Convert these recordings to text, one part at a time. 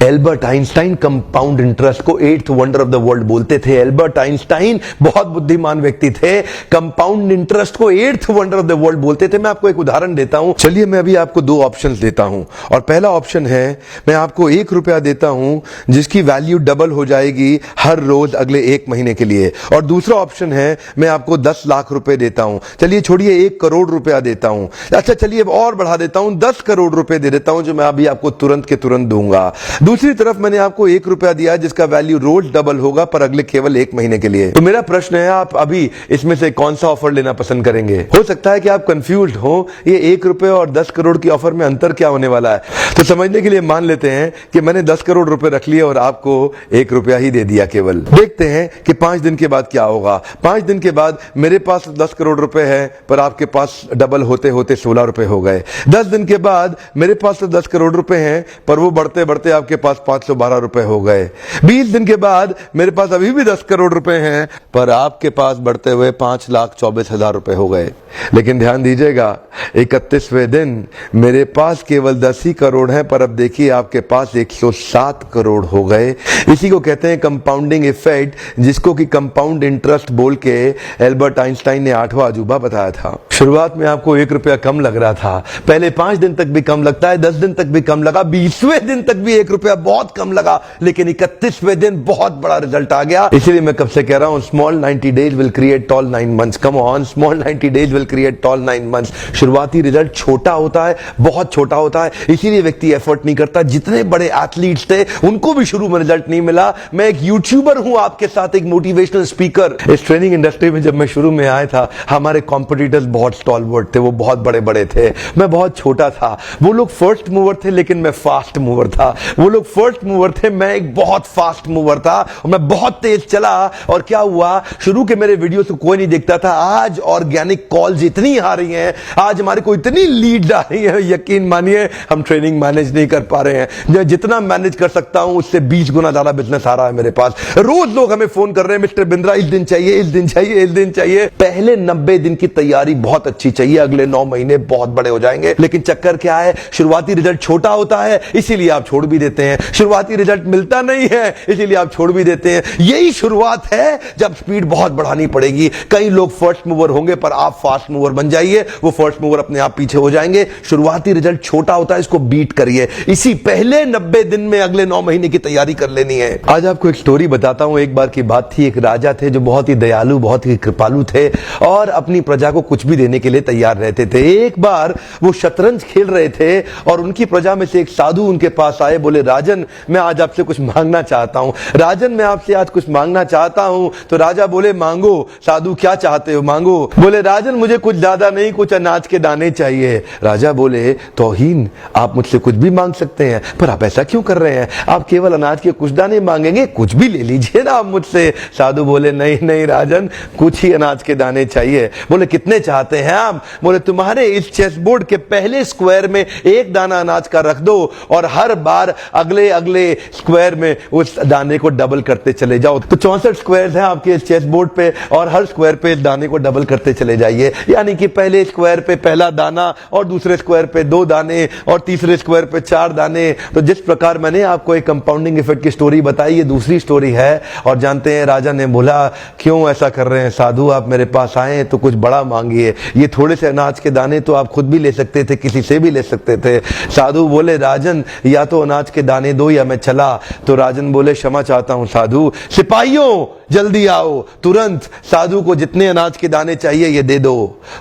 Albert Einstein compound interest को eighth wonder of the world बोलते थे। एल्बर्ट आइंस्टाइन बहुत बुद्धिमान व्यक्ति थे, कंपाउंड इंटरेस्ट को eighth wonder of the world बोलते थे। मैं आपको एक उदाहरण देता हूं। चलिए मैं अभी आपको दो ऑप्शंस देता हूं, और पहला ऑप्शन है मैं आपको 1 रुपया देता हूं जिसकी वैल्यू डबल हो जाएगी हर रोज अगले 1 महीने के लिए, और दूसरा ऑप्शन है मैं आपको 10 लाख रुपए देता हूं। चलिए छोड़िए 1 करोड़ रुपया देता हूं, अच्छा चलिए और बढ़ा देता हूं 10 करोड़ रुपए दे देता हूं, जो मैं अभी आपको तुरंत के तुरंत दूंगा। दूसरी तरफ मैंने आपको 1 रुपया दिया जिसका वैल्यू रोज डबल होगा पर अगले केवल 1 महीने के लिए। तो मेरा प्रश्न है आप अभी इसमें से कौन सा ऑफर लेना पसंद करेंगे? हो सकता है कि आप कंफ्यूज्ड हो, ये 1 रुपए और 10 करोड़ की ऑफर में अंतर क्या होने वाला है। तो समझने के लिए मान लेते हैं कि मैंने 10 करोड़ रुपए रख लिए और आपको 1 रुपया ही दे दिया केवल। देखते हैं कि 5 दिन के बाद क्या होगा। 5 दिन के बाद मेरे पास 10 करोड़ रुपए है पर आपके पास डबल होते होते 16 रुपए हो गए। 10 दिन के बाद मेरे पास तो 10 करोड़ रुपए हैं पर वो बढ़ते बढ़ते आपके पास 512 रुपए हो गए। 20 दिन के बाद मेरे पास अभी भी 10 करोड़ रुपए हैं पर आपके पास बढ़ते हुए 5,24,000 रुपए हो गए। लेकिन ध्यान दीजिएगा 31वें दिन मेरे पास केवल 10 ही करोड़ हैं पर अब देखिए आपके पास 107 करोड़ हो गए। इसी को कहते हैं कंपाउंडिंग इफेक्ट, जिसको कि कंपाउंड इंटरेस्ट बोल के एल्बर्ट आइंस्टाइन ने 8वां अजूबा बताया था। शुरुआत में आपको 1 रुपया कम लग रहा था, पहले 5 दिन तक भी कम लगता है, 10 दिन तक भी कम लगा, 20वें दिन तक भी 1 रुपया बहुत कम लगा, लेकिन 31वें दिन बहुत बड़ा रिजल्ट आ गया। इसीलिए मैं कब से कह रहा हूं small 90 days will create tall 9 months. Come on, small 90 days will create tall 9 months. शुरुआती रिजल्ट छोटा होता है, बहुत छोटा होता है, इसीलिए व्यक्ति एफर्ट नहीं करता। जितने बड़े एथलीट्स थे उनको भी शुरू में रिजल्ट नहीं मिला। मैं एक यूट्यूबर हूं आपके साथ, एक मोटिवेशनल स्पीकर। इस ट्रेनिंग इंडस्ट्री में जब मैं शुरू में आया था हमारे कॉम्पिटिटर्स बहुत स्टॉलवर्ट थे, वो बहुत बड़े बड़े थे, मैं बहुत छोटा था। वो लोग फर्स्ट मूवर थे लेकिन मैं फास्ट मूवर था। वो लोग फर्स्ट मूवर थे, मैं एक बहुत फास्ट मूवर था और मैं बहुत तेज चला। और क्या हुआ, शुरू के मेरे वीडियो तो कोई नहीं देखता था, आज ऑर्गेनिक कॉल्स इतनी आ रही हैं, आज हमारे को इतनी लीड आ रही है, यकीन मानिए हम ट्रेनिंग मैनेज नहीं कर पा रहे हैं। मैं जितना मैनेज कर सकता हूं उससे 20 गुना ज्यादा बिजनेस आ रहा है मेरे पास। रोज लोग हमें फोन कर रहे हैं, मिस्टर बिंद्रा इस दिन चाहिए, इस दिन चाहिए, इस दिन चाहिए। पहले 90 दिन की तैयारी बहुत अच्छी चाहिए, अगले 9 महीने बहुत बड़े हो जाएंगे। लेकिन चक्कर क्या है, शुरुआती रिजल्ट छोटा होता है इसीलिए आप छोड़ भी देते हैं, शुरुआती रिजल्ट मिलता नहीं है इसीलिए आप छोड़ भी देते हैं। यही शुरुआत है जब स्पीड बहुत बढ़ानी पड़ेगी। कई लोग फर्स्ट मूवर होंगे पर आप फास्ट मूवर बन जाइए, वो फर्स्ट मूवर अपने आप पीछे हो जाएंगे। शुरुआती रिजल्ट छोटा होता है, इसको बीट करिए। इसी पहले 90 दिन में अगले 9 महीने की तैयारी कर लेनी है। आज आपको एक स्टोरी बताता हूं। एक बार की बात थी, एक राजा थे जो बहुत ही दयालु, बहुत ही कृपालु थे और अपनी प्रजा को कुछ भी देने के लिए तैयार रहते थे। एक बार वो शतरंज खेल रहे थे और उनकी प्रजा में से एक साधु उनके पास आए, बोले राजन मैं आज आपसे कुछ मांगना चाहता हूं, राजन मैं आपसे आज कुछ मांगना चाहता हूं। तो राजा बोले मांगो। साधु क्या चाहते हो, मांगो। बोले राजन मुझे कुछ ज्यादा नहीं, कुछ अनाज के दाने चाहिए। राजा बोले तौहीन, आप मुझसे कुछ भी मांग सकते हैं पर आप ऐसा क्यों कर रहे हैं, आप केवल अनाज के कुछ दाने मांगेंगे, कुछ भी ले लीजिए ना आप मुझसे। साधु बोले नहीं नहीं राजन, कुछ ही अनाज के दाने चाहिए। बोले कितने चाहते हैं आप? बोले तुम्हारे इस चेस बोर्ड के पहले स्क्वायर में 1 दाना अनाज का रख दो और हर बार अगले अगले स्क्वायर में उस दाने को डबल करते चले जाओ। तो 64 स्क्वायर हैं आपके इस चेस बोर्ड पे और हर स्क्वायर पे इस दाने को डबल करते चले जाइए। यानी कि पहले स्क्वायर पे पहला दाना और दूसरे स्क्वायर पे 2 दाने और तीसरे स्क्वायर पे 4 दाने। तो जिस प्रकार मैंने आपको एक कंपाउंडिंग इफेक्ट की स्टोरी बताई, ये दूसरी स्टोरी है। और जानते हैं राजा ने बोला क्यों ऐसा कर रहे हैं साधु, आप मेरे पास आए तो कुछ बड़ा मांगिए, ये थोड़े से अनाज के दाने तो आप खुद भी ले सकते थे, किसी से भी ले सकते थे। साधु बोले राजन या तो अनाज के दाने दो या मैं चला। तो राजन बोले क्षमा चाहता हूं साधु, सिपाहियों जल्दी आओ, तुरंत साधु को जितने अनाज के दाने चाहिए ये दे दो।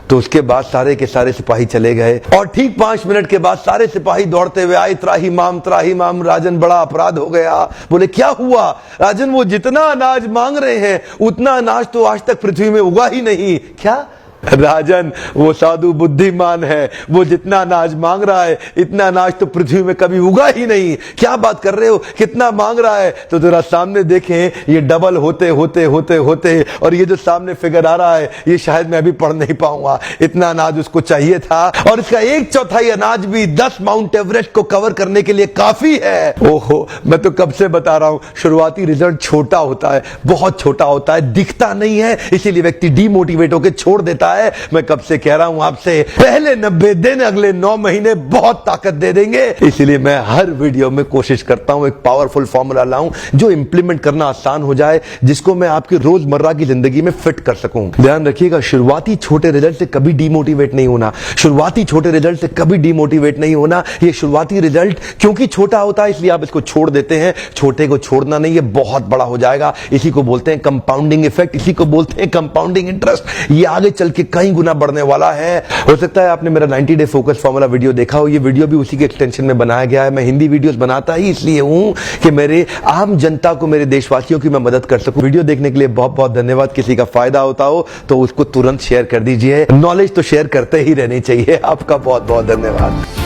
तो उसके बाद सारे के सारे सिपाही चले गए और ठीक 5 मिनट के बाद सारे सिपाही दौड़ते हुए आए, त्राही माम राजन बड़ा अपराध हो गया। बोले क्या हुआ? राजन वो जितना अनाज मांग रहे हैं उतना अनाज तो आज तक पृथ्वी में उगा ही नहीं। क्या राजन, वो साधु बुद्धिमान है, वो जितना अनाज मांग रहा है इतना अनाज तो पृथ्वी में कभी उगा ही नहीं। क्या बात कर रहे हो, कितना मांग रहा है? तो जरा सामने देखें, ये डबल होते होते होते होते और ये जो सामने फिगर आ रहा है ये शायद मैं अभी पढ़ नहीं पाऊंगा, इतना अनाज उसको चाहिए था। और इसका 1/4 अनाज भी 10 माउंट एवरेस्ट को कवर करने के लिए काफी है। ओहो, मैं तो कब से बता रहा हूं, शुरुआती रिजल्ट छोटा होता है, बहुत छोटा होता है, दिखता नहीं है, इसीलिए व्यक्ति डीमोटिवेट होकर छोड़ देता होता है। मैं कब से कह रहा हूं आपसे, पहले 90 दिन अगले 9 महीने बहुत ताकत दे देंगे। इसलिए मैं हर वीडियो में कोशिश करता हूं एक पावरफुल फॉर्मूला लाऊं जो इंप्लीमेंट करना आसान हो जाए, जिसको मैं आपकी रोजमर्रा की जिंदगी में फिट कर सकूं। ध्यान रखिएगा, शुरुआती छोटे रिजल्ट से कभी डीमोटिवेट नहीं होना। शुरुआती छोटे रिजल्ट से कभी डीमोटिवेट नहीं होना। ये शुरुआती रिजल्ट क्योंकि छोटा होता है इसलिए आप इसको छोड़ देते हैं। छोटे को छोड़ना नहीं, ये बहुत बड़ा हो जाएगा। इसी को बोलते हैं कंपाउंडिंग इफेक्ट, इसी को बोलते हैं कंपाउंडिंग इंटरेस्ट। ये आगे चल के कई गुना बढ़ने वाला है। हो सकता है आपने मेरा 90 डे फोकस फॉर्मूला वीडियो देखा हो। ये वीडियो भी उसी के एक्सटेंशन में बनाया गया है। मैं हिंदी वीडियोस बनाता ही इसलिए हूं कि मेरे आम जनता को, मेरे देशवासियों की मैं मदद कर सकूं। वीडियो देखने के लिए बहुत बहुत धन्यवाद। किसी का फायदा होता हो तो उसको तुरंत शेयर कर दीजिए। नॉलेज तो शेयर करते ही रहनी चाहिए। आपका बहुत बहुत धन्यवाद।